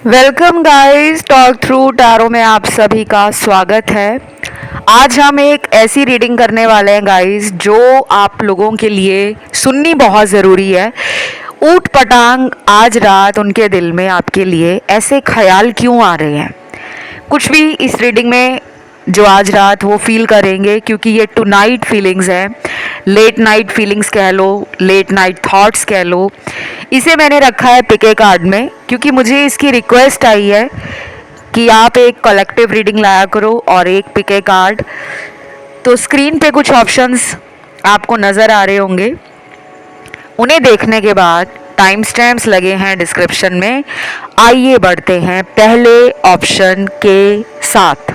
Welcome guys, talk through tarot में आप सभी का स्वागत है। आज हम एक ऐसी रीडिंग करने वाले हैं गाइस जो आप लोगों के लिए सुननी बहुत ज़रूरी है। ऊट पटांग आज रात उनके दिल में आपके लिए ऐसे ख्याल क्यों आ रहे हैं, कुछ भी इस रीडिंग में जो आज रात वो फील करेंगे, क्योंकि ये टू नाइट फीलिंग्स है, लेट नाइट फीलिंग्स कह लो, लेट नाइट थॉट्स कह लो। इसे मैंने रखा है पिके कार्ड में, क्योंकि मुझे इसकी रिक्वेस्ट आई है कि आप एक कलेक्टिव रीडिंग लाया करो और एक पिके कार्ड। तो स्क्रीन पे कुछ ऑप्शंस आपको नज़र आ रहे होंगे, उन्हें देखने के बाद टाइम स्टैम्प्स लगे हैं डिस्क्रिप्शन में। आइए बढ़ते हैं पहले ऑप्शन के साथ।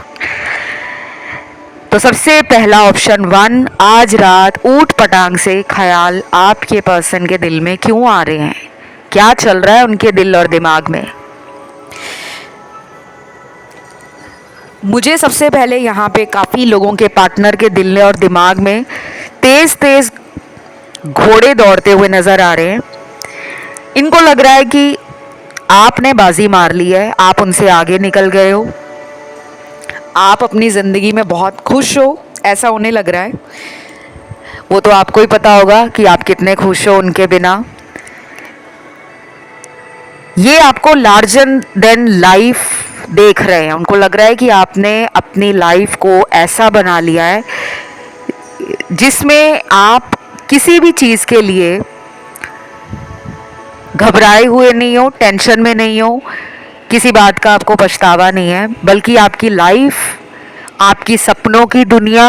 तो सबसे पहला ऑप्शन 1, आज रात ऊट पटांग से ख्याल आपके पर्सन के दिल में क्यों आ रहे हैं, क्या चल रहा है उनके दिल और दिमाग में। मुझे सबसे पहले यहाँ पे काफ़ी लोगों के पार्टनर के दिल और दिमाग में तेज़ तेज़ घोड़े दौड़ते हुए नज़र आ रहे हैं। इनको लग रहा है कि आपने बाजी मार ली है, आप उनसे आगे निकल गए हो, आप अपनी ज़िंदगी में बहुत खुश हो, ऐसा उन्हें लग रहा है। वो तो आपको ही पता होगा कि आप कितने खुश हो उनके बिना। ये आपको लार्जर देन लाइफ देख रहे हैं, उनको लग रहा है कि आपने अपनी लाइफ को ऐसा बना लिया है जिसमें आप किसी भी चीज़ के लिए घबराए हुए नहीं हो, टेंशन में नहीं हो, किसी बात का आपको पछतावा नहीं है, बल्कि आपकी लाइफ, आपकी सपनों की दुनिया,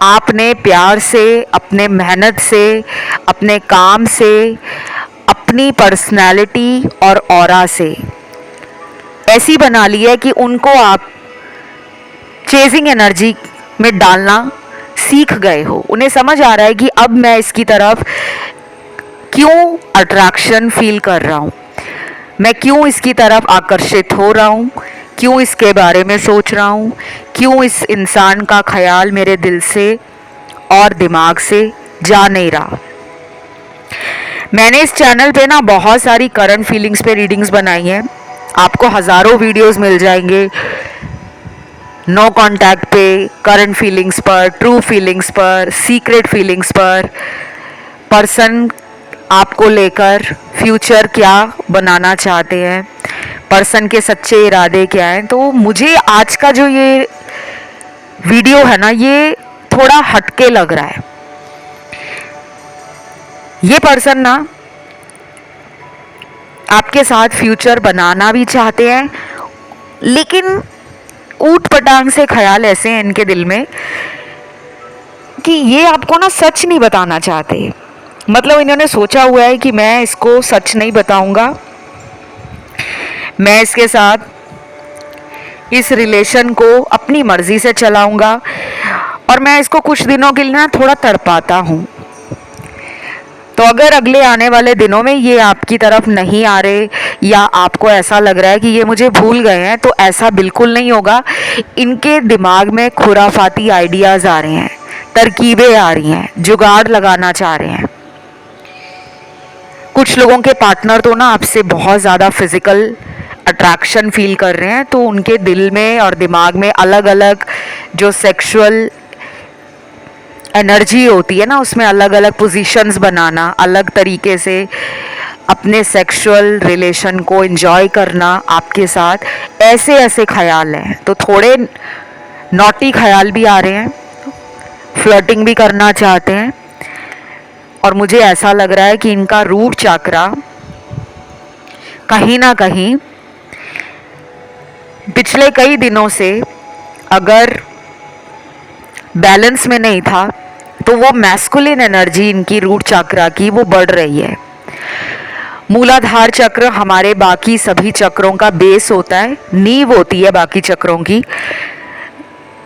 आपने प्यार से, अपने मेहनत से, अपने काम से, अपनी पर्सनालिटी और ऑरा से ऐसी बना ली है कि उनको आप चेजिंग एनर्जी में डालना सीख गए हो। उन्हें समझ आ रहा है कि अब मैं इसकी तरफ क्यों अट्रैक्शन फील कर रहा हूँ, मैं क्यों इसकी तरफ आकर्षित हो रहा हूँ, क्यों इसके बारे में सोच रहा हूँ, क्यों इस इंसान का ख्याल मेरे दिल से और दिमाग से जा नहीं रहा। मैंने इस चैनल पे ना बहुत सारी करंट फीलिंग्स पे रीडिंग्स बनाई हैं, आपको हज़ारों वीडियोस मिल जाएंगे। नो कांटेक्ट पे, करंट फीलिंग्स पर, ट्रू फीलिंग्स पर, सीक्रेट फीलिंग्स पर, पर्सन आपको लेकर फ्यूचर क्या बनाना चाहते हैं, पर्सन के सच्चे इरादे क्या हैं। तो मुझे आज का जो ये वीडियो है ना, ये थोड़ा हटके लग रहा है। ये पर्सन ना आपके साथ फ्यूचर बनाना भी चाहते हैं, लेकिन ऊट पटांग से ख्याल ऐसे हैं इनके दिल में कि ये आपको ना सच नहीं बताना चाहते। मतलब इन्होंने सोचा हुआ है कि मैं इसको सच नहीं बताऊंगा, मैं इसके साथ इस रिलेशन को अपनी मर्जी से चलाऊंगा और मैं इसको कुछ दिनों के लिए ना थोड़ा तड़पाता हूँ। तो अगर अगले आने वाले दिनों में ये आपकी तरफ नहीं आ रहे या आपको ऐसा लग रहा है कि ये मुझे भूल गए हैं, तो ऐसा बिल्कुल नहीं होगा। इनके दिमाग में खुराफाती आइडियाज़ आ रहे हैं, तरकीबें आ रही हैं, जुगाड़ लगाना चाह रहे हैं। कुछ लोगों के पार्टनर तो ना आपसे बहुत ज़्यादा फिज़िकल अट्रैक्शन फील कर रहे हैं, तो उनके दिल में और दिमाग में अलग अलग जो सेक्सुअल एनर्जी होती है ना, उसमें अलग अलग पोजीशंस बनाना, अलग तरीके से अपने सेक्सुअल रिलेशन को एंजॉय करना आपके साथ, ऐसे ऐसे ख्याल हैं। तो थोड़े नॉटी ख्याल भी आ रहे हैं, फ्लर्टिंग भी करना चाहते हैं। और मुझे ऐसा लग रहा है कि इनका रूट चक्रा कहीं ना कहीं पिछले कई दिनों से अगर बैलेंस में नहीं था, तो वो मैस्कुलिन एनर्जी इनकी रूट चक्रा की वो बढ़ रही है। मूलाधार चक्र हमारे बाकी सभी चक्रों का बेस होता है, नींव होती है बाकी चक्रों की।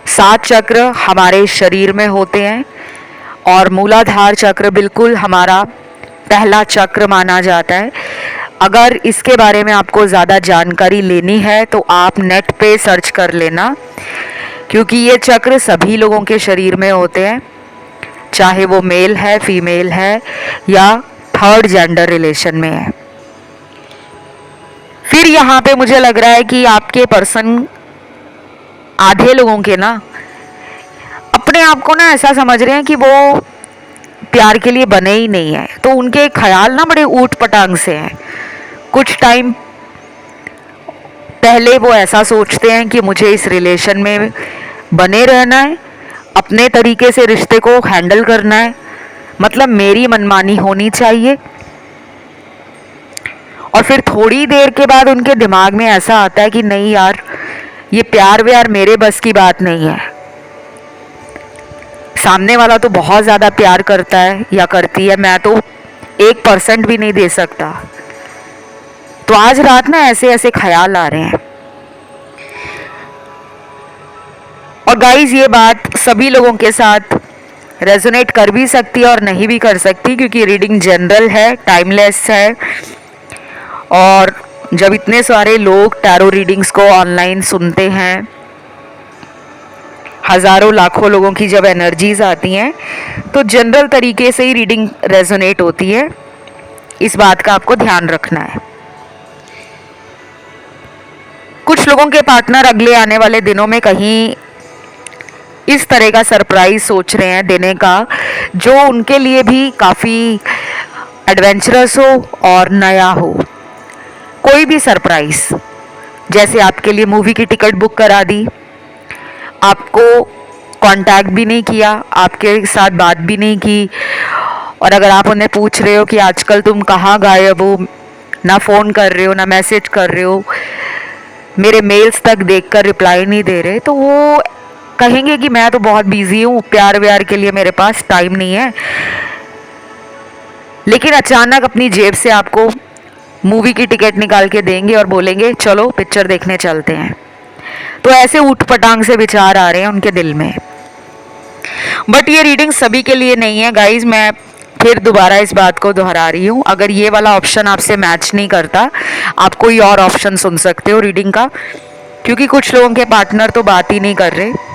7 चक्र हमारे शरीर में होते हैं और मूलाधार चक्र बिल्कुल हमारा पहला चक्र माना जाता है। अगर इसके बारे में आपको ज़्यादा जानकारी लेनी है तो आप नेट पे सर्च कर लेना, क्योंकि ये चक्र सभी लोगों के शरीर में होते हैं, चाहे वो मेल है, फीमेल है या थर्ड जेंडर रिलेशन में है। फिर यहाँ पे मुझे लग रहा है कि आपके पर्सन, आधे लोगों के ना, अपने आप को ना ऐसा समझ रहे हैं कि वो प्यार के लिए बने ही नहीं है। तो उनके ख्याल ना बड़े ऊट पटांग से हैं। कुछ टाइम पहले वो ऐसा सोचते हैं कि मुझे इस रिलेशन में बने रहना है, अपने तरीके से रिश्ते को हैंडल करना है, मतलब मेरी मनमानी होनी चाहिए। और फिर थोड़ी देर के बाद उनके दिमाग में ऐसा आता है कि नहीं यार, ये प्यार व्यार मेरे बस की बात नहीं है। सामने वाला तो बहुत ज़्यादा प्यार करता है या करती है, मैं तो 1% भी नहीं दे सकता। तो आज रात ना ऐसे ऐसे ख्याल आ रहे हैं। और गाइज, ये बात सभी लोगों के साथ रेजोनेट कर भी सकती है और नहीं भी कर सकती, क्योंकि रीडिंग जनरल है, टाइमलेस है। और जब इतने सारे लोग टैरो रीडिंग्स को ऑनलाइन सुनते हैं, हज़ारों लाखों लोगों की जब एनर्जीज आती हैं, तो जनरल तरीके से ही रीडिंग रेजोनेट होती है। इस बात का आपको ध्यान रखना है। कुछ लोगों के पार्टनर अगले आने वाले दिनों में कहीं इस तरह का सरप्राइज सोच रहे हैं देने का, जो उनके लिए भी काफ़ी एडवेंचरस हो और नया हो। कोई भी सरप्राइज, जैसे आपके लिए मूवी की टिकट बुक करा दी, आपको कांटेक्ट भी नहीं किया, आपके साथ बात भी नहीं की, और अगर आप उन्हें पूछ रहे हो कि आजकल तुम कहाँ गायब हो, ना फ़ोन कर रहे हो ना मैसेज कर रहे हो, मेरे मेल्स तक देखकर रिप्लाई नहीं दे रहे, तो वो कहेंगे कि मैं तो बहुत बिजी हूँ, प्यार व्यार के लिए मेरे पास टाइम नहीं है। लेकिन अचानक अपनी जेब से आपको मूवी की टिकट निकाल के देंगे और बोलेंगे चलो पिक्चर देखने चलते हैं। तो ऐसे ऊटपटांग से विचार आ रहे हैं उनके दिल में। बट ये रीडिंग सभी के लिए नहीं है गाइज। मैं फिर दोबारा इस बात को दोहरा रही हूँ, अगर ये वाला ऑप्शन आपसे मैच नहीं करता, आप कोई और ऑप्शन सुन सकते हो रीडिंग का, क्योंकि कुछ लोगों के पार्टनर तो बात ही नहीं कर रहे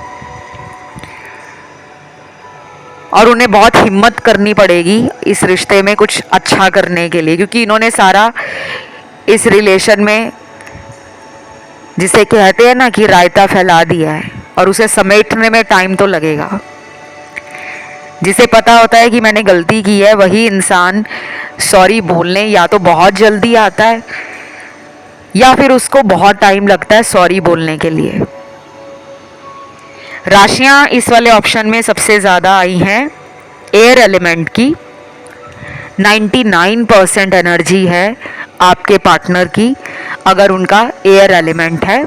और उन्हें बहुत हिम्मत करनी पड़ेगी इस रिश्ते में कुछ अच्छा करने के लिए, क्योंकि इन्होंने सारा इस रिलेशन में, जिसे कहते हैं ना कि रायता फैला दिया है, और उसे समेटने में टाइम तो लगेगा। जिसे पता होता है कि मैंने गलती की है, वही इंसान सॉरी बोलने या तो बहुत जल्दी आता है या फिर उसको बहुत टाइम लगता है सॉरी बोलने के लिए। राशियां इस वाले ऑप्शन में सबसे ज़्यादा आई हैं एयर एलिमेंट की। 99% एनर्जी है आपके पार्टनर की अगर उनका एयर एलिमेंट है।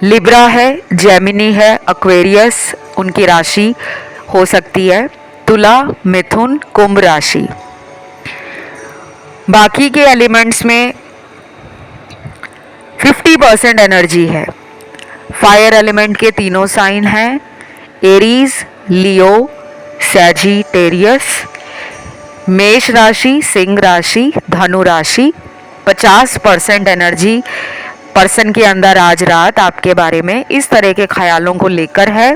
लिब्रा है, जेमिनी है, एक्वेरियस उनकी राशि हो सकती है, तुला, मिथुन, कुंभ राशि। बाकी के एलिमेंट्स में 50% एनर्जी है। फायर एलिमेंट के तीनों साइन हैं, एरीज, लियो, सैजिटेरियस। मेष राशि, सिंह राशि, धनु राशि। 50% एनर्जी पर्सन के अंदर आज रात आपके बारे में इस तरह के ख्यालों को लेकर है।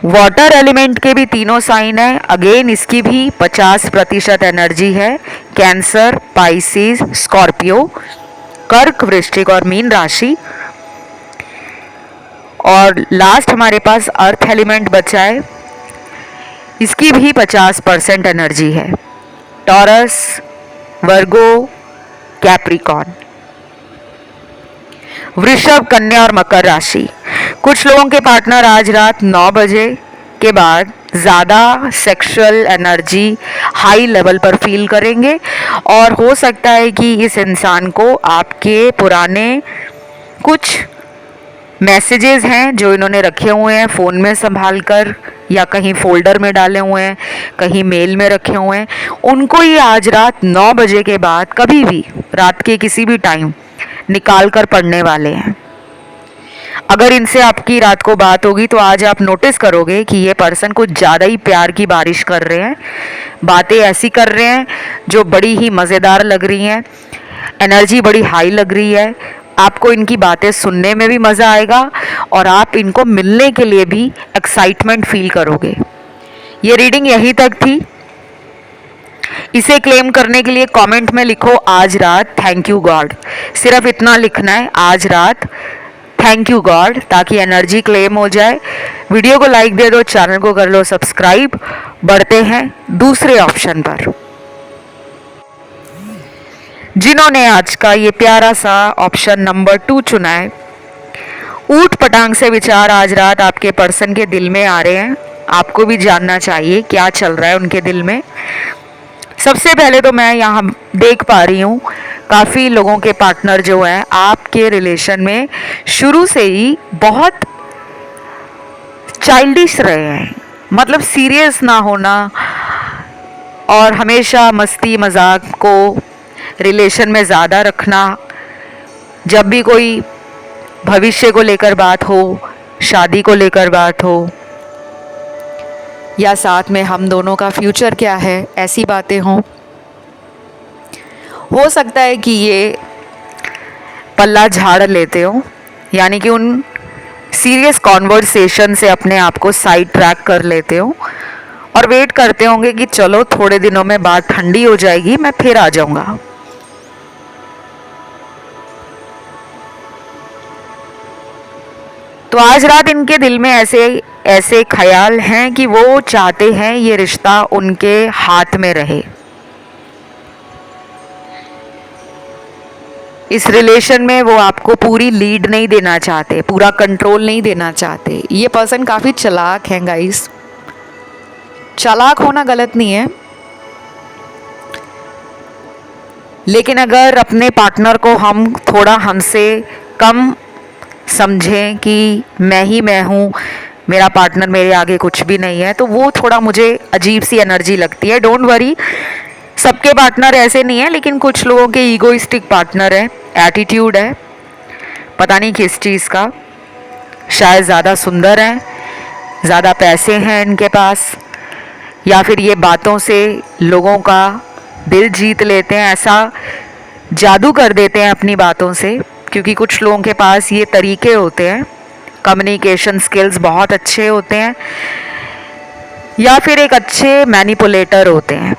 वाटर एलिमेंट के भी तीनों साइन है, अगेन इसकी भी 50% एनर्जी है। कैंसर, पाइसिस, स्कॉर्पियो, कर्क, वृश्चिक और मीन राशि। और लास्ट हमारे पास अर्थ एलिमेंट बचा है, इसकी भी 50% एनर्जी है। टॉरस, वर्गो, कैप्रिकॉन। वृषभ, कन्या और मकर राशि। कुछ लोगों के पार्टनर आज रात 9 बजे के बाद ज़्यादा सेक्सुअल एनर्जी हाई लेवल पर फील करेंगे, और हो सकता है कि इस इंसान को आपके पुराने कुछ मैसेजेस हैं जो इन्होंने रखे हुए हैं फ़ोन में संभाल कर, या कहीं फोल्डर में डाले हुए हैं, कहीं मेल में रखे हुए हैं, उनको ये आज रात 9 बजे के बाद कभी भी रात के किसी भी टाइम निकाल कर पढ़ने वाले हैं। अगर इनसे आपकी रात को बात होगी तो आज आप नोटिस करोगे कि ये पर्सन कुछ ज़्यादा ही प्यार की बारिश कर रहे हैं, बातें ऐसी कर रहे हैं जो बड़ी ही मज़ेदार लग रही हैं, एनर्जी बड़ी हाई लग रही है। आपको इनकी बातें सुनने में भी मज़ा आएगा और आप इनको मिलने के लिए भी एक्साइटमेंट फील करोगे। ये रीडिंग यहीं तक थी। इसे क्लेम करने के लिए कमेंट में लिखो आज रात थैंक यू गॉड। सिर्फ इतना लिखना है, आज रात थैंक यू गॉड, ताकि एनर्जी क्लेम हो जाए। वीडियो को लाइक दे दो, चैनल को कर लो सब्सक्राइब। बढ़ते हैं दूसरे ऑप्शन पर। जिन्होंने आज का ये प्यारा सा ऑप्शन नंबर 2 चुना है, ऊट पटांग से विचार आज रात आपके पर्सन के दिल में आ रहे हैं। आपको भी जानना चाहिए क्या चल रहा है उनके दिल में। सबसे पहले तो मैं यहाँ देख पा रही हूँ काफ़ी लोगों के पार्टनर जो हैं आपके रिलेशन में शुरू से ही बहुत चाइल्डिश रहे हैं, मतलब सीरियस ना होना और हमेशा मस्ती मजाक को रिलेशन में ज़्यादा रखना। जब भी कोई भविष्य को लेकर बात हो, शादी को लेकर बात हो, या साथ में हम दोनों का फ्यूचर क्या है, ऐसी बातें हों। हो सकता है कि ये पल्ला झाड़ लेते हो, यानी कि उन सीरियस कॉन्वर्सेशन से अपने आप को साइड ट्रैक कर लेते हो और वेट करते होंगे कि चलो थोड़े दिनों में बात ठंडी हो जाएगी, मैं फिर आ जाऊंगा। तो आज रात इनके दिल में ऐसे ख्याल हैं कि वो चाहते हैं ये रिश्ता उनके हाथ में रहे। इस रिलेशन में वो आपको पूरी लीड नहीं देना चाहते, पूरा कंट्रोल नहीं देना चाहते। ये पर्सन काफ़ी चालाक हैं गाइस। चालाक होना गलत नहीं है, लेकिन अगर अपने पार्टनर को हम थोड़ा हमसे कम समझें कि मैं हूँ, मेरा पार्टनर मेरे आगे कुछ भी नहीं है, तो वो थोड़ा मुझे अजीब सी एनर्जी लगती है। डोंट वरी, सबके पार्टनर ऐसे नहीं है, लेकिन कुछ लोगों के ईगोइस्टिक पार्टनर है, एटीट्यूड है, पता नहीं किस चीज़ का। शायद ज़्यादा सुंदर हैं, ज़्यादा पैसे हैं इनके पास, या फिर ये बातों से लोगों का दिल जीत लेते हैं, ऐसा जादू कर देते हैं अपनी बातों से। क्योंकि कुछ लोगों के पास ये तरीके होते हैं, कम्युनिकेशन स्किल्स बहुत अच्छे होते हैं, या फिर एक अच्छे मैनिपुलेटर होते हैं।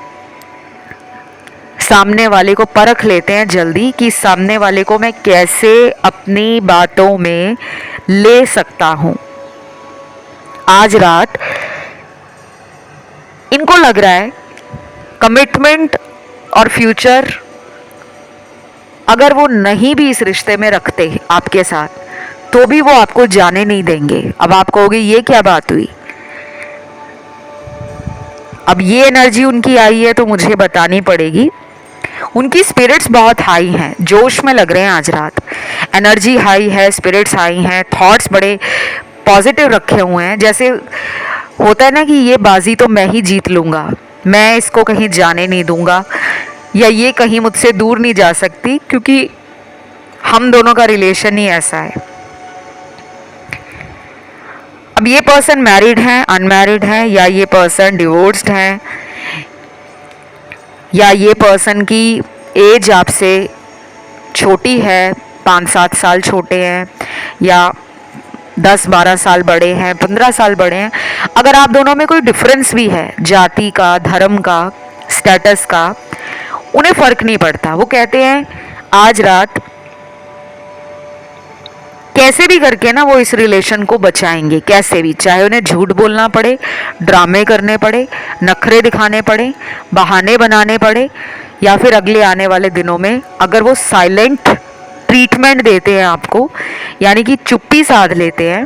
सामने वाले को परख लेते हैं जल्दी कि सामने वाले को मैं कैसे अपनी बातों में ले सकता हूँ। आज रात इनको लग रहा है कमिटमेंट और फ्यूचर अगर वो नहीं भी इस रिश्ते में रखते आपके साथ, तो भी वो आपको जाने नहीं देंगे। अब आप कहोगे ये क्या बात हुई? अब ये एनर्जी उनकी आई है तो मुझे बतानी पड़ेगी। उनकी स्पिरिट्स बहुत हाई हैं, जोश में लग रहे हैं आज रात। एनर्जी हाई है, स्पिरिट्स हाई हैं, थॉट्स बड़े पॉजिटिव रखे हुए हैं। जैसे होता है ना कि ये बाजी तो मैं ही जीत लूँगा, मैं इसको कहीं जाने नहीं दूंगा, या ये कहीं मुझसे दूर नहीं जा सकती, क्योंकि हम दोनों का रिलेशन ही ऐसा है। अब ये पर्सन मैरिड है, अनमैरिड है, या ये पर्सन डिवोर्स्ड है, या ये पर्सन की एज आपसे छोटी है, 5-7 साल छोटे हैं, या 10-12 साल बड़े हैं, 15 साल बड़े हैं। अगर आप दोनों में कोई डिफरेंस भी है, जाति का, धर्म का, स्टेटस का, उन्हें फ़र्क नहीं पड़ता। वो कहते हैं आज रात कैसे भी करके ना वो इस रिलेशन को बचाएंगे, कैसे भी, चाहे उन्हें झूठ बोलना पड़े, ड्रामे करने पड़े, नखरे दिखाने पड़े, बहाने बनाने पड़े, या फिर अगले आने वाले दिनों में अगर वो साइलेंट ट्रीटमेंट देते हैं आपको, यानी कि चुप्पी साध लेते हैं।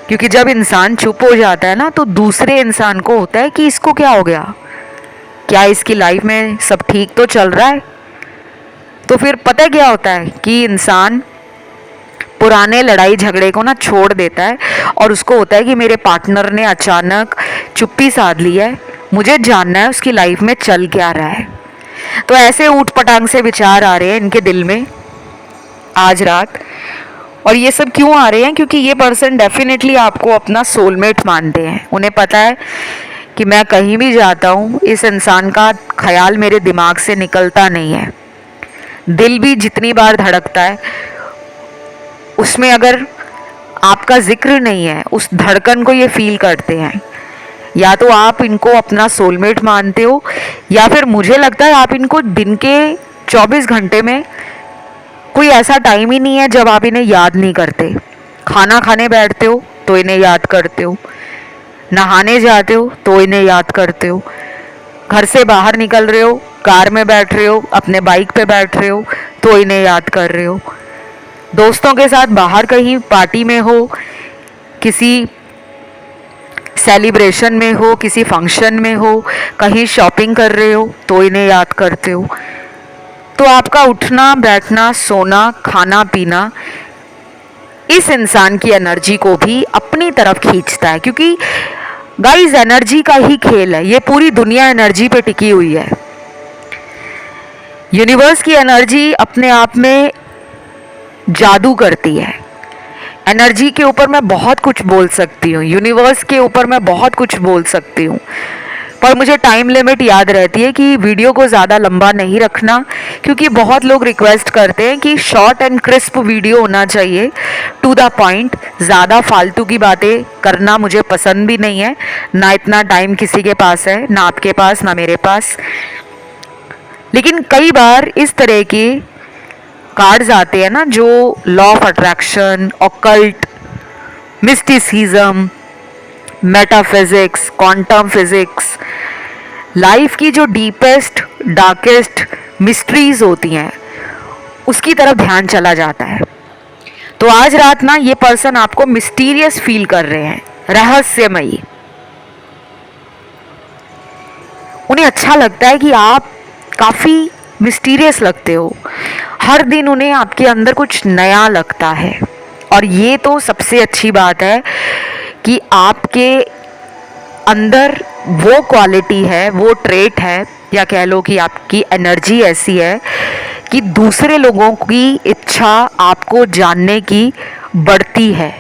क्योंकि जब इंसान चुप हो जाता है ना, तो दूसरे इंसान को होता है कि इसको क्या हो गया, क्या इसकी लाइफ में सब ठीक तो चल रहा है। तो फिर पता क्या होता है कि इंसान पुराने लड़ाई झगड़े को ना छोड़ देता है, और उसको होता है कि मेरे पार्टनर ने अचानक चुप्पी साध ली है, मुझे जानना है उसकी लाइफ में चल क्या रहा है। तो ऐसे ऊट पटांग से विचार आ रहे हैं इनके दिल में आज रात। और ये सब क्यों आ रहे हैं? क्योंकि ये पर्सन डेफिनेटली आपको अपना सोलमेट मानते हैं। उन्हें पता है कि मैं कहीं भी जाता हूँ, इस इंसान का ख्याल मेरे दिमाग से निकलता नहीं है। दिल भी जितनी बार धड़कता है, उसमें अगर आपका जिक्र नहीं है, उस धड़कन को ये फील करते हैं या तो आप इनको अपना सोलमेट मानते हो, या फिर मुझे लगता है आप इनको दिन के 24 घंटे में कोई ऐसा टाइम ही नहीं है जब आप इन्हें याद नहीं करते। खाना खाने बैठते हो तो इन्हें याद करते हो, नहाने जाते हो तो इन्हें याद करते हो, घर से बाहर निकल रहे हो, कार में बैठ रहे हो, अपने बाइक पे बैठ रहे हो तो इन्हें याद कर रहे हो, दोस्तों के साथ बाहर कहीं पार्टी में हो, किसी सेलिब्रेशन में हो, किसी फंक्शन में हो, कहीं शॉपिंग कर रहे हो तो इन्हें याद करते हो। तो आपका उठना बैठना, सोना, खाना पीना इस इंसान की एनर्जी को भी अपनी तरफ खींचता है, क्योंकि गाइस एनर्जी का ही खेल है, ये पूरी दुनिया एनर्जी पे टिकी हुई है। यूनिवर्स की एनर्जी अपने आप में जादू करती है। एनर्जी के ऊपर मैं बहुत कुछ बोल सकती हूँ, यूनिवर्स के ऊपर मैं बहुत कुछ बोल सकती हूँ, पर मुझे टाइम लिमिट याद रहती है कि वीडियो को ज़्यादा लंबा नहीं रखना, क्योंकि बहुत लोग रिक्वेस्ट करते हैं कि शॉर्ट एंड क्रिस्प वीडियो होना चाहिए, टू द पॉइंट। ज़्यादा फालतू की बातें करना मुझे पसंद भी नहीं है, ना इतना टाइम किसी के पास है, ना आपके पास, ना मेरे पास। लेकिन कई बार इस तरह के कार्ड्स आते हैं ना, जो law of attraction, occult, mysticism, metaphysics, quantum physics, life की जो डीपेस्ट डार्केस्ट मिस्ट्रीज होती हैं उसकी तरफ ध्यान चला जाता है। तो आज रात ना ये पर्सन आपको मिस्टीरियस फील कर रहे हैं, रहस्यमयी। उन्हें अच्छा लगता है कि आप काफ़ी मिस्टीरियस लगते हो, हर दिन उन्हें आपके अंदर कुछ नया लगता है। और ये तो सबसे अच्छी बात है कि आपके अंदर वो क्वालिटी है, वो ट्रेट है, या कह लो कि आपकी एनर्जी ऐसी है कि दूसरे लोगों की इच्छा आपको जानने की बढ़ती है।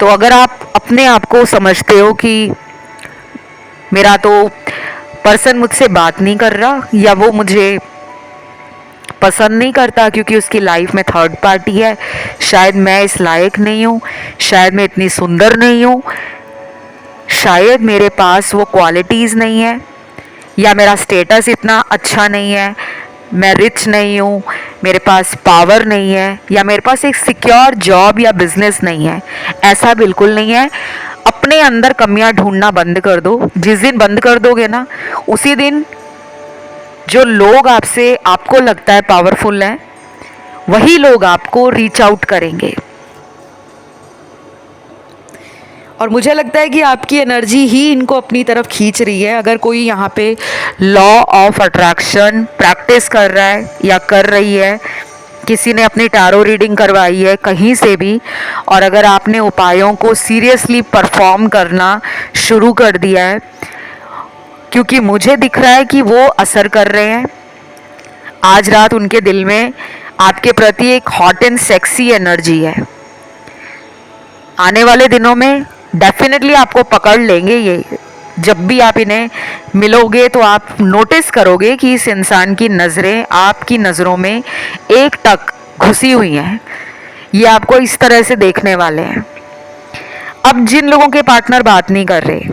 तो अगर आप अपने आप को समझते हो कि मेरा तो पर्सन मुझसे बात नहीं कर रहा, या वो मुझे पसंद नहीं करता क्योंकि उसकी लाइफ में थर्ड पार्टी है, शायद मैं इस लायक नहीं हूँ, शायद मैं इतनी सुंदर नहीं हूँ, शायद मेरे पास वो क्वालिटीज़ नहीं है, या मेरा स्टेटस इतना अच्छा नहीं है, मैं रिच नहीं हूँ, मेरे पास पावर नहीं है, या मेरे पास एक सिक्योर जॉब या बिजनेस नहीं है। ऐसा बिल्कुल नहीं है। अपने अंदर कमियां ढूंढना बंद कर दो। जिस दिन बंद कर दोगे ना, उसी दिन जो लोग आपसे, आपको लगता है पावरफुल हैं, वही लोग आपको रीच आउट करेंगे। और मुझे लगता है कि आपकी एनर्जी ही इनको अपनी तरफ खींच रही है। अगर कोई यहाँ पे लॉ ऑफ अट्रैक्शन प्रैक्टिस कर रहा है या कर रही है, किसी ने अपनी टैरो रीडिंग करवाई है कहीं से भी, और अगर आपने उपायों को सीरियसली परफॉर्म करना शुरू कर दिया है, क्योंकि मुझे दिख रहा है कि वो असर कर रहे हैं। आज रात उनके दिल में आपके प्रति एक हॉट एंड सेक्सी एनर्जी है। आने वाले दिनों में डेफिनेटली आपको पकड़ लेंगे ये। जब भी आप इन्हें मिलोगे तो आप नोटिस करोगे कि इस इंसान की नज़रें आपकी नज़रों में एक टक घुसी हुई हैं। ये आपको इस तरह से देखने वाले हैं। अब जिन लोगों के पार्टनर बात नहीं कर रहे,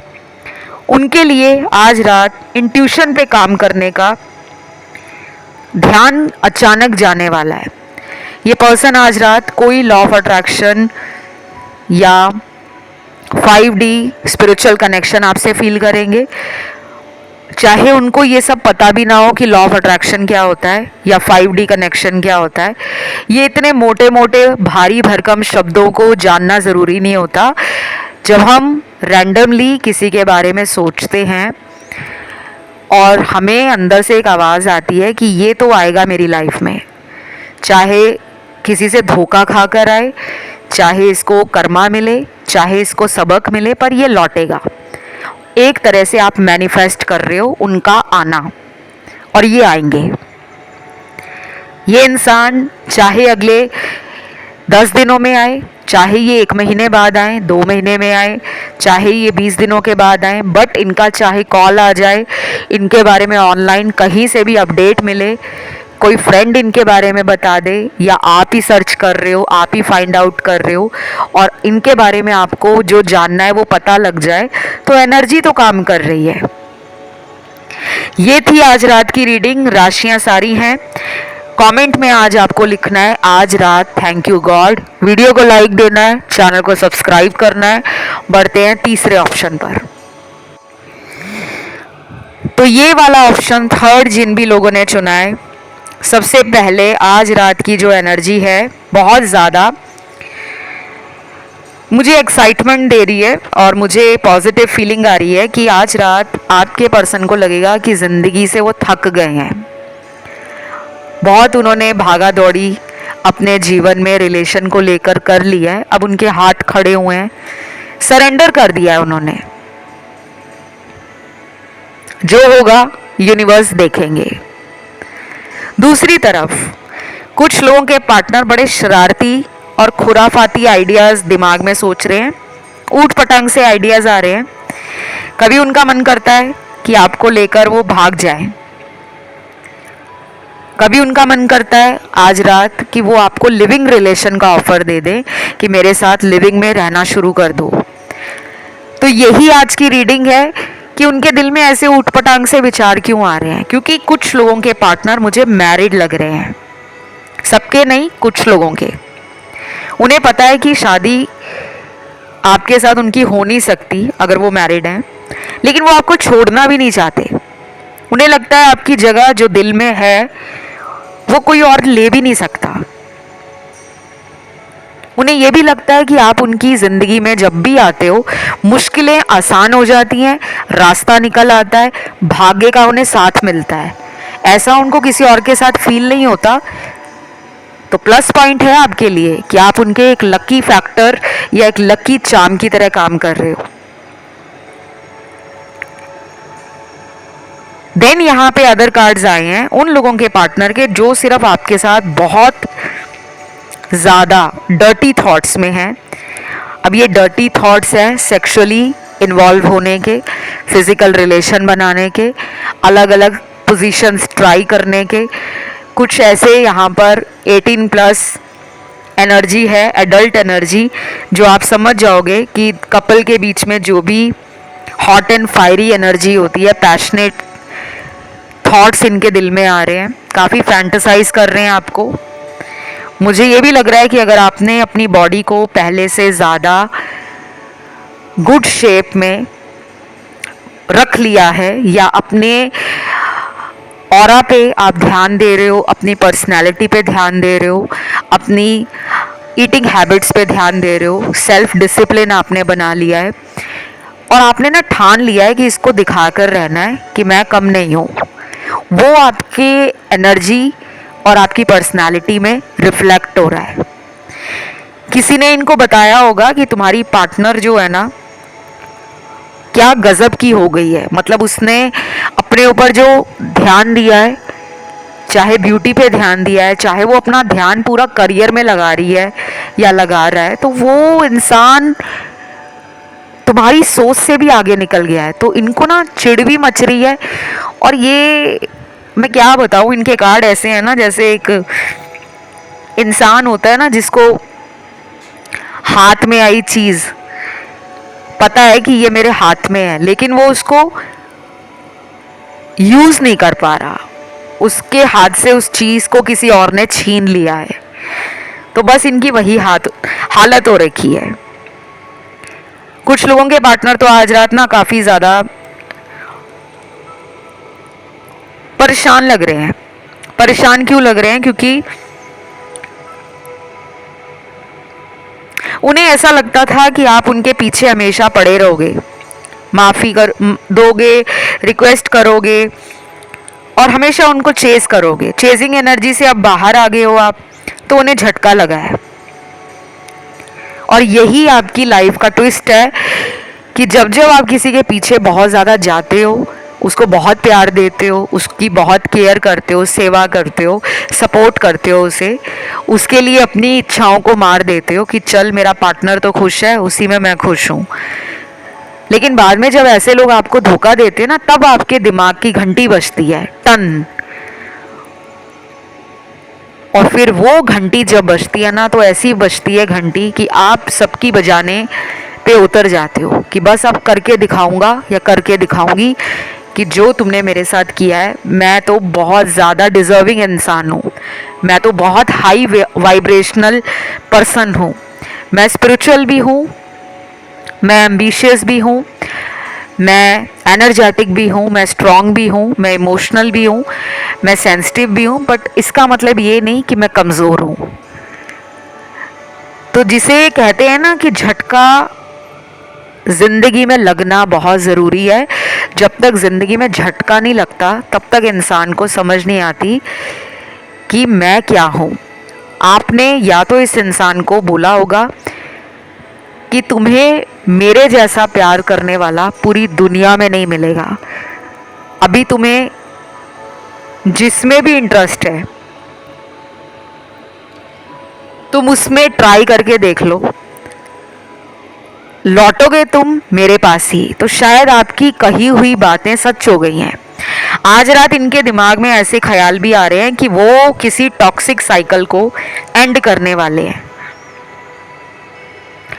उनके लिए आज रात इंट्यूशन पे काम करने का ध्यान अचानक जाने वाला है। ये पर्सन आज रात कोई लॉ ऑफ अट्रैक्शन या 5D स्पिरिचुअल कनेक्शन आपसे फील करेंगे, चाहे उनको ये सब पता भी ना हो कि लॉ ऑफ अट्रैक्शन क्या होता है या 5D कनेक्शन क्या होता है। ये इतने मोटे मोटे भारी भरकम शब्दों को जानना ज़रूरी नहीं होता। जब हम रैंडमली किसी के बारे में सोचते हैं और हमें अंदर से एक आवाज़ आती है कि ये तो आएगा मेरी लाइफ में, चाहे किसी से धोखा खा कर आए, चाहे इसको कर्मा मिले, चाहे इसको सबक मिले, पर ये लौटेगा। एक तरह से आप मैनिफेस्ट कर रहे हो उनका आना, और ये आएंगे। ये इंसान चाहे अगले 10 दिनों में आए, चाहे ये 1 महीने बाद आए, 2 महीने में आए, चाहे ये 20 दिनों के बाद आए, बट इनका चाहे कॉल आ जाए, इनके बारे में ऑनलाइन कहीं से भी अपडेट मिले, कोई फ्रेंड इनके बारे में बता दे, या आप ही सर्च कर रहे हो, आप ही फाइंड आउट कर रहे हो और इनके बारे में आपको जो जानना है वो पता लग जाए, तो एनर्जी तो काम कर रही है। ये थी आज रात की रीडिंग। राशियां सारी हैं। कमेंट में आज आपको लिखना है आज रात थैंक यू गॉड, वीडियो को लाइक देना है, चैनल को सब्सक्राइब करना है। बढ़ते हैं तीसरे ऑप्शन पर। तो ये वाला ऑप्शन थर्ड जिन भी लोगों ने चुना है, सबसे पहले आज रात की जो एनर्जी है बहुत ज़्यादा मुझे एक्साइटमेंट दे रही है और मुझे पॉजिटिव फीलिंग आ रही है कि आज रात आपके पर्सन को लगेगा कि ज़िंदगी से वो थक गए हैं। बहुत उन्होंने भागा दौड़ी अपने जीवन में रिलेशन को लेकर कर लिया है, अब उनके हाथ खड़े हुए हैं, सरेंडर कर दिया है उन्होंने। जो होगा यूनिवर्स देखेंगे। दूसरी तरफ कुछ लोगों के पार्टनर बड़े शरारती और खुराफाती आइडियाज़ दिमाग में सोच रहे हैं, ऊट पटांग से आइडियाज़ आ रहे हैं। कभी उनका मन करता है कि आपको लेकर वो भाग जाए, कभी उनका मन करता है आज रात कि वो आपको लिविंग रिलेशन का ऑफर दे दें कि मेरे साथ लिविंग में रहना शुरू कर दो। तो यही आज की रीडिंग है कि उनके दिल में ऐसे ऊटपटांग से विचार क्यों आ रहे हैं, क्योंकि कुछ लोगों के पार्टनर मुझे मैरिड लग रहे हैं, सबके नहीं, कुछ लोगों के। उन्हें पता है कि शादी आपके साथ उनकी हो नहीं सकती अगर वो मैरिड हैं, लेकिन वो आपको छोड़ना भी नहीं चाहते। उन्हें लगता है आपकी जगह जो दिल में है वो कोई और ले भी नहीं सकता। उन्हें यह भी लगता है कि आप उनकी ज़िंदगी में जब भी आते हो मुश्किलें आसान हो जाती हैं, रास्ता निकल आता है, भाग्य का उन्हें साथ मिलता है। ऐसा उनको किसी और के साथ फील नहीं होता। तो प्लस पॉइंट है आपके लिए कि आप उनके एक लकी फैक्टर या एक लकी चार्म की तरह काम कर रहे हो। देन यहाँ पे अदर कार्ड्स आए हैं उन लोगों के पार्टनर के जो सिर्फ आपके साथ बहुत ज़्यादा डर्टी थॉट्स में हैं। अब ये डर्टी थॉट्स हैं सेक्सुअली इन्वॉल्व होने के, फिजिकल रिलेशन बनाने के, अलग अलग पोजीशंस ट्राई करने के। कुछ ऐसे यहाँ पर 18+ एनर्जी है, एडल्ट एनर्जी, जो आप समझ जाओगे कि कपल के बीच में जो भी हॉट एंड फायरी एनर्जी होती है, पैशनेट थॉट्स इनके दिल में आ रहे हैं, काफ़ी फैंटेसाइज कर रहे हैं आपको। मुझे ये भी लग रहा है कि अगर आपने अपनी बॉडी को पहले से ज़्यादा गुड शेप में रख लिया है या अपने ऑरा पे आप ध्यान दे रहे हो, अपनी पर्सनैलिटी पे ध्यान दे रहे हो, अपनी ईटिंग हैबिट्स पे ध्यान दे रहे हो, सेल्फ डिसिप्लिन आपने बना लिया है और आपने ना ठान लिया है कि इसको दिखाकर रहना है कि मैं कम नहीं हूँ, वो आपके एनर्जी और आपकी पर्सनालिटी में रिफ्लेक्ट हो रहा है। किसी ने इनको बताया होगा कि तुम्हारी पार्टनर जो है ना क्या गजब की हो गई है, मतलब उसने अपने ऊपर जो ध्यान दिया है, चाहे ब्यूटी पे ध्यान दिया है, चाहे वो अपना ध्यान पूरा करियर में लगा रही है या लगा रहा है, तो वो इंसान तुम्हारी सोच से भी आगे निकल गया है। तो इनको ना चिढ़ भी मच रही है। और ये मैं क्या बताऊँ, इनके कार्ड ऐसे हैं ना जैसे एक इंसान होता है ना जिसको हाथ में आई चीज़ पता है कि ये मेरे हाथ में है, लेकिन वो उसको यूज़ नहीं कर पा रहा, उसके हाथ से उस चीज़ को किसी और ने छीन लिया है। तो बस इनकी वही हालत हो रखी है। कुछ लोगों के पार्टनर तो आज रात ना काफ़ी ज़्यादा परेशान लग रहे हैं। परेशान क्यों लग रहे हैं? क्योंकि उन्हें ऐसा लगता था कि आप उनके पीछे हमेशा पड़े रहोगे, माफ़ी कर दोगे, रिक्वेस्ट करोगे और हमेशा उनको चेस करोगे। चेजिंग एनर्जी से अब बाहर आ गए हो आप, तो उन्हें झटका लगा है। और यही आपकी लाइफ का ट्विस्ट है कि जब जब आप किसी के पीछे बहुत ज़्यादा जाते हो, उसको बहुत प्यार देते हो, उसकी बहुत केयर करते हो, सेवा करते हो, सपोर्ट करते हो उसे, उसके लिए अपनी इच्छाओं को मार देते हो कि चल मेरा पार्टनर तो खुश है, उसी में मैं खुश हूँ। लेकिन बाद में जब ऐसे लोग आपको धोखा देते हैं ना, तब आपके दिमाग की घंटी बजती है, टन। और फिर वो घंटी जब बजती है ना, तो ऐसी बजती है घंटी कि आप सबकी बजाने पे उतर जाते हो कि बस अब करके दिखाऊंगा या करके दिखाऊंगी कि जो तुमने मेरे साथ किया है, मैं तो बहुत ज़्यादा डिज़र्विंग इंसान हूँ, मैं तो बहुत हाई वाइब्रेशनल पर्सन हूँ, मैं स्पिरिचुअल भी हूँ, मैं एम्बिशियस भी हूँ, मैं एनर्जेटिक भी हूँ, मैं स्ट्रांग भी हूँ, मैं इमोशनल भी हूँ, मैं सेंसिटिव भी हूँ, बट इसका मतलब ये नहीं कि मैं कमज़ोर हूँ। तो जिसे कहते हैं ना कि झटका ज़िंदगी में लगना बहुत ज़रूरी है। जब तक ज़िंदगी में झटका नहीं लगता तब तक इंसान को समझ नहीं आती कि मैं क्या हूँ। आपने या तो इस इंसान को बोला होगा कि तुम्हें मेरे जैसा प्यार करने वाला पूरी दुनिया में नहीं मिलेगा, अभी तुम्हें जिसमें भी इंटरेस्ट है तुम उसमें ट्राई करके देख लो, लौटोगे तुम मेरे पास ही। तो शायद आपकी कही हुई बातें सच हो गई हैं। आज रात इनके दिमाग में ऐसे ख्याल भी आ रहे हैं कि वो किसी टॉक्सिक साइकिल को एंड करने वाले हैं।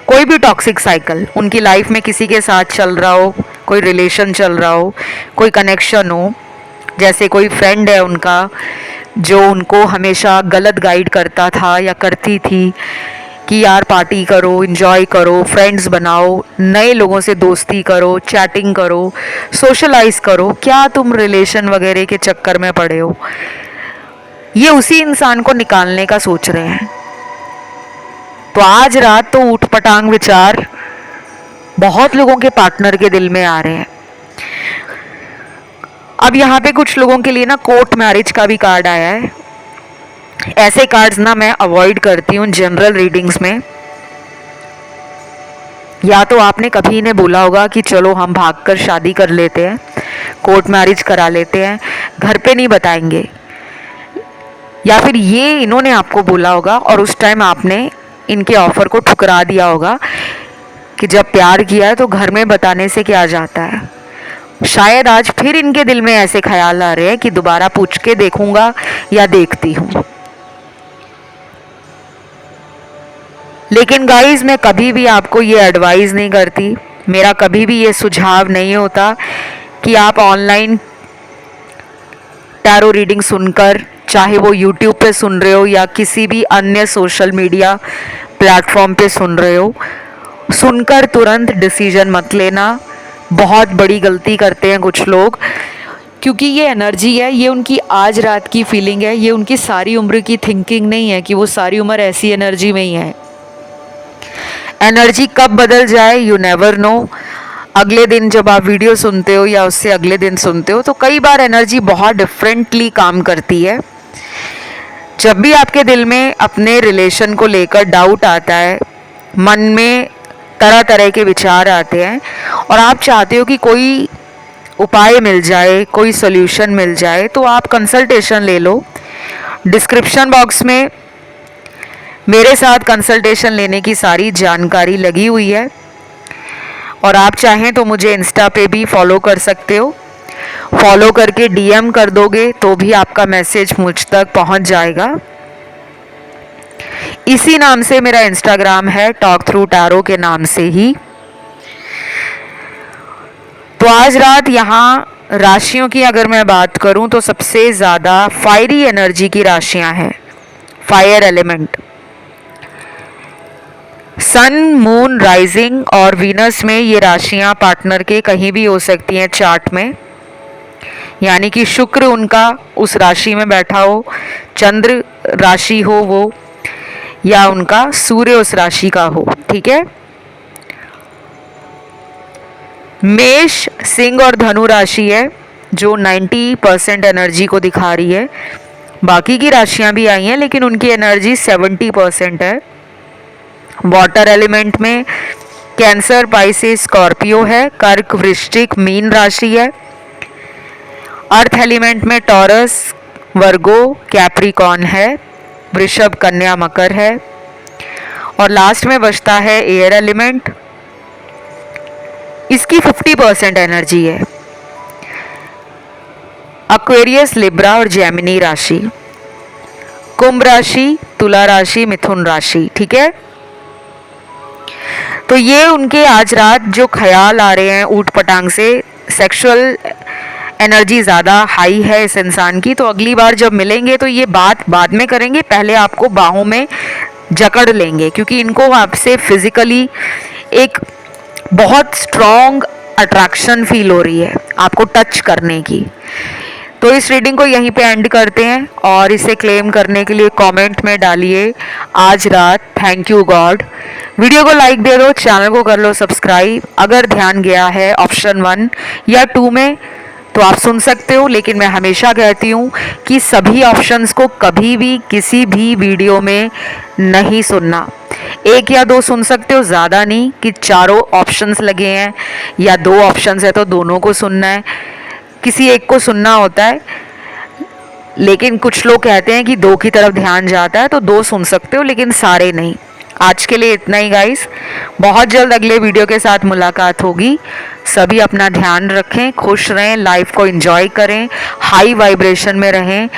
कोई भी टॉक्सिक साइकिल उनकी लाइफ में किसी के साथ चल रहा हो, कोई रिलेशन चल रहा हो, कोई कनेक्शन हो, जैसे कोई फ्रेंड है उनका जो उनको हमेशा गलत गाइड करता था या करती थी कि यार पार्टी करो, एंजॉय करो, फ्रेंड्स बनाओ, नए लोगों से दोस्ती करो, चैटिंग करो, सोशलाइज करो, क्या तुम रिलेशन वगैरह के चक्कर में पड़े हो। ये उसी इंसान को निकालने का सोच रहे हैं। तो आज रात तो ऊटपटांग विचार बहुत लोगों के पार्टनर के दिल में आ रहे हैं। अब यहाँ पे कुछ लोगों के लिए ना कोर्ट मैरिज का भी कार्ड आया है। ऐसे कार्ड्स ना मैं अवॉइड करती हूँ जनरल रीडिंग्स में। या तो आपने कभी इन्हें बोला होगा कि चलो हम भागकर शादी कर लेते हैं, कोर्ट मैरिज करा लेते हैं, घर पे नहीं बताएंगे, या फिर ये इन्होंने आपको बोला होगा और उस टाइम आपने इनके ऑफर को ठुकरा दिया होगा कि जब प्यार किया है तो घर में बताने से क्या जाता है। शायद आज फिर इनके दिल में ऐसे ख्याल आ रहे हैं कि दोबारा पूछ के देखूंगा या देखती हूँ। लेकिन गाइस, मैं कभी भी आपको ये एडवाइस नहीं करती, मेरा कभी भी ये सुझाव नहीं होता कि आप ऑनलाइन टैरो रीडिंग सुनकर, चाहे वो यूट्यूब पे सुन रहे हो या किसी भी अन्य सोशल मीडिया प्लेटफॉर्म पे सुन रहे हो, सुनकर तुरंत डिसीजन मत लेना। बहुत बड़ी गलती करते हैं कुछ लोग, क्योंकि ये एनर्जी है, ये उनकी आज रात की फीलिंग है, ये उनकी सारी उम्र की थिंकिंग नहीं है कि वो सारी उम्र ऐसी एनर्जी में ही है। एनर्जी कब बदल जाए यू नेवर नो। अगले दिन जब आप वीडियो सुनते हो या उससे अगले दिन सुनते हो तो कई बार एनर्जी बहुत डिफरेंटली काम करती है। जब भी आपके दिल में अपने रिलेशन को लेकर डाउट आता है, मन में तरह तरह के विचार आते हैं और आप चाहते हो कि कोई उपाय मिल जाए, कोई सॉल्यूशन मिल जाए, तो आप कंसल्टेशन ले लो। डिस्क्रिप्शन बॉक्स में मेरे साथ कंसल्टेशन लेने की सारी जानकारी लगी हुई है और आप चाहें तो मुझे इंस्टा पे भी फॉलो कर सकते हो। फॉलो करके डीएम कर दोगे तो भी आपका मैसेज मुझ तक पहुंच जाएगा। इसी नाम से मेरा इंस्टाग्राम है, टॉक थ्रू टैरो के नाम से ही। तो आज रात यहाँ राशियों की अगर मैं बात करूं तो सबसे ज़्यादा फायरी एनर्जी की राशियां हैं, फायर एलिमेंट। सन, मून, राइजिंग और वीनस में ये राशियां पार्टनर के कहीं भी हो सकती हैं चार्ट में, यानी कि शुक्र उनका उस राशि में बैठा हो, चंद्र राशि हो वो, या उनका सूर्य उस राशि का हो। ठीक है। मेष, सिंह और धनु राशि है जो 90% एनर्जी को दिखा रही है। बाकी की राशियां भी आई हैं लेकिन उनकी एनर्जी 70% है। वाटर एलिमेंट में कैंसर, पाइसेस, स्कॉर्पियो है। कर्क, वृश्चिक, मीन राशि है। अर्थ एलिमेंट में टॉरस, वर्गो, कैप्रिकॉन है। वृषभ, कन्या, मकर है। और लास्ट में बचता है एयर एलिमेंट, इसकी 50% एनर्जी है। एक्वेरियस, लिब्रा और जेमिनी राशि। कुंभ राशि, तुला राशि, मिथुन राशि। ठीक है, तो ये उनके आज रात जो ख्याल आ रहे हैं ऊट पटांग से, सेक्सुअल एनर्जी ज़्यादा हाई है इस इंसान की। तो अगली बार जब मिलेंगे तो ये बात बाद में करेंगे, पहले आपको बाहों में जकड़ लेंगे, क्योंकि इनको आपसे फिजिकली एक बहुत स्ट्रॉन्ग अट्रैक्शन फील हो रही है आपको टच करने की। तो इस रीडिंग को यहीं पे एंड करते हैं, और इसे क्लेम करने के लिए कमेंट में डालिए आज रात थैंक यू गॉड। वीडियो को लाइक दे दो, चैनल को कर लो सब्सक्राइब। अगर ध्यान गया है ऑप्शन 1 या 2 में तो आप सुन सकते हो, लेकिन मैं हमेशा कहती हूँ कि सभी ऑप्शंस को कभी भी किसी भी वीडियो में नहीं सुनना। 1 या 2 सुन सकते हो, ज़्यादा नहीं कि चारों ऑप्शंस लगे हैं या 2 ऑप्शंस है तो दोनों को सुनना है, किसी एक को सुनना होता है। लेकिन कुछ लोग कहते हैं कि 2 की तरफ ध्यान जाता है, तो 2 सुन सकते हो लेकिन सारे नहीं। आज के लिए इतना ही गाइस, बहुत जल्द अगले वीडियो के साथ मुलाकात होगी। सभी अपना ध्यान रखें, खुश रहें, लाइफ को एंजॉय करें, हाई वाइब्रेशन में रहें,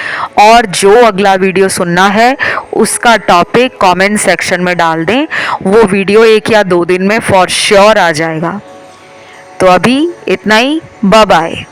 और जो अगला वीडियो सुनना है उसका टॉपिक कमेंट सेक्शन में डाल दें, वो वीडियो 1 या 2 दिन में फॉर श्योर आ जाएगा। तो अभी इतना ही, बाय बाय।